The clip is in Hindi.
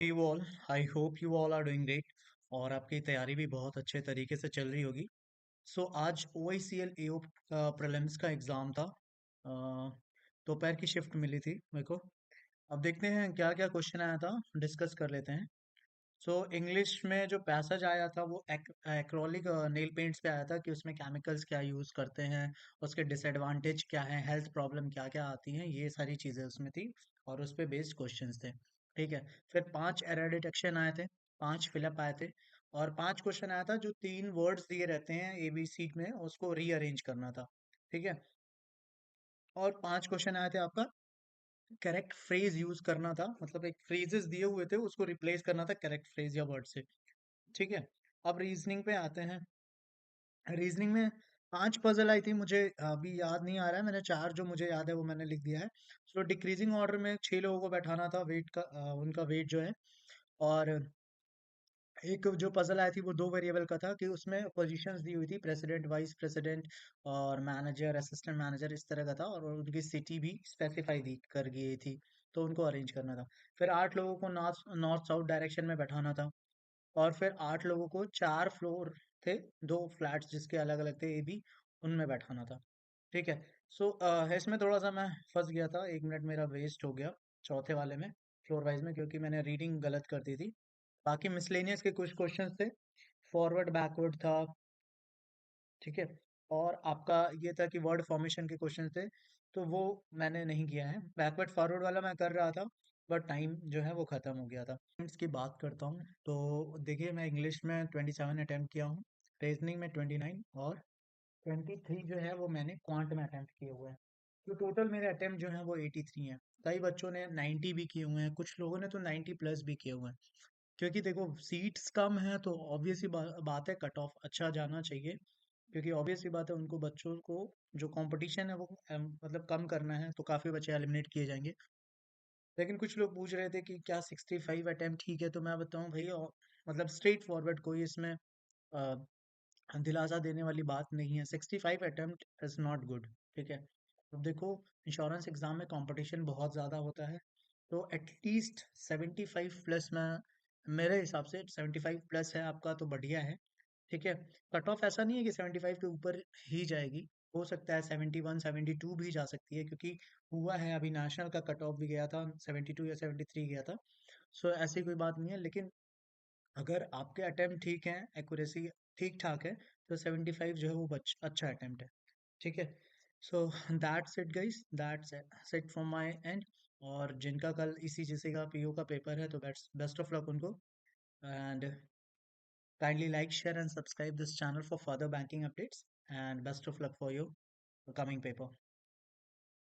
You all I hope you all are doing great और आपकी तैयारी भी बहुत अच्छे तरीके से चल रही होगी। सो आज O I C L A O prelims का एग्ज़ाम था। दोपहर की शिफ्ट मिली थी मेरे को। अब देखते हैं क्या क्या क्वेश्चन आया था, डिस्कस कर लेते हैं। सो इंग्लिश में जो पैसेज आया था वो एक्रोलिक नेल पेंट्स पे आया था कि उसमें केमिकल्स क्या यूज़ करते हैं, उसके डिसएडवांटेज क्या हैं, हेल्थ प्रॉब्लम क्या क्या आती हैं, ये सारी चीज़ें उसमें थी और उस पे बेस्ड क्वेश्चंस थे। ठीक है। फिर 5 एरर डिटेक्शन आए थे, 5 फिलअप आए थे और 5 क्वेश्चन आया था जो 3 वर्ड्स दिए रहते हैं ए बी सी में, उसको रीअरेंज करना था। ठीक है। और 5 क्वेश्चन आए थे आपका करेक्ट फ्रेज यूज करना था, मतलब एक फ्रेजेस दिए हुए थे उसको रिप्लेस करना था करेक्ट फ्रेज या वर्ड से। ठीक है। अब रीजनिंग पे आते हैं। रीजनिंग में 5 पजल आई थी, मुझे अभी याद नहीं आ रहा है, मैंने 4 जो मुझे याद है वो मैंने लिख दिया है। सो डिक्रीजिंग ऑर्डर में 6 लोगों को बैठाना था, वेट का उनका वेट जो है। और एक जो पजल आई थी वो 2 वेरिएबल का था कि उसमें पोजीशंस दी हुई थी, प्रेसिडेंट, वाइस प्रेसिडेंट और मैनेजर, असिस्टेंट मैनेजर, इस तरह का था और उनकी सिटी भी स्पेसिफाई दी कर गई थी, तो उनको अरेंज करना था। फिर 8 लोगों को नॉर्थ नॉर्थ साउथ डायरेक्शन में बैठाना था और फिर 8 लोगों को 4 फ्लोर थे, 2 फ्लैट्स जिसके अलग अलग थे ए बी, उनमें बैठाना था। ठीक है। सो इसमें थोड़ा सा मैं फंस गया था, 1 मिनट मेरा वेस्ट हो गया चौथे वाले में, फ्लोर वाइज में, क्योंकि मैंने रीडिंग गलत कर दी थी। बाकी मिसलेनियस के कुछ क्वेश्चंस थे, फॉरवर्ड बैकवर्ड था। ठीक है। और आपका ये था कि वर्ड फॉर्मेशन के क्वेश्चन थे, तो वो मैंने नहीं किया है। बैकवर्ड फॉरवर्ड वाला मैं कर रहा था बट टाइम जो है वो ख़त्म हो गया था। इसकी बात करता हूँ तो देखिए, मैं इंग्लिश में 27 अटेम्प्ट किया हूँ, रीजनिंग में 29 और 23 जो है वो मैंने क्वांट में अटेम्प्ट किए हुए हैं। तो टोटल मेरे अटेम्प्ट जो हैं वो 83 हैं। कई बच्चों ने 90 भी किए हुए हैं, कुछ लोगों ने तो 90 प्लस भी किए हुए हैं। क्योंकि देखो सीट्स कम है तो ऑब्वियस ही बात है, कट ऑफ अच्छा जाना चाहिए। क्योंकि ऑब्वियस सी बात है, उनको बच्चों को जो कंपटीशन है वो मतलब कम करना है, तो काफ़ी बच्चे एलिमिनेट किए जाएंगे। लेकिन कुछ लोग पूछ रहे थे कि क्या 65 अटेम्प्ट ठीक है, तो मैं बताऊं भाई, मतलब स्ट्रेट फॉरवर्ड, कोई इसमें दिलासा देने वाली बात नहीं है। 65 अटेम्प्ट इज नॉट गुड। ठीक है। अब देखो, इंश्योरेंस एग्जाम में कंपटीशन बहुत ज़्यादा होता है, तो एटलीस्ट 75 प्लस में, मेरे हिसाब से 75 प्लस है आपका तो बढ़िया है। ठीक है। कट ऑफ ऐसा नहीं है कि 75 के ऊपर ही जाएगी, हो सकता है 71 72 भी जा सकती है, क्योंकि हुआ है अभी नेशनल का कट ऑफ भी गया था 72 या 73 गया था। सो ऐसी कोई बात नहीं है, लेकिन अगर आपके अटेम्प्ट ठीक हैं, एक्यूरेसी ठीक ठाक है, तो 75 जो है वो अच्छा अटेम्प्ट है। ठीक है। So that's it guys, that's it from my and. और जिनका कल इसी जैसे का पीओ का पेपर है, तो बेस्ट ऑफ लक उनको। And kindly like, share and subscribe this channel for further banking updates, and best of luck for your coming paper.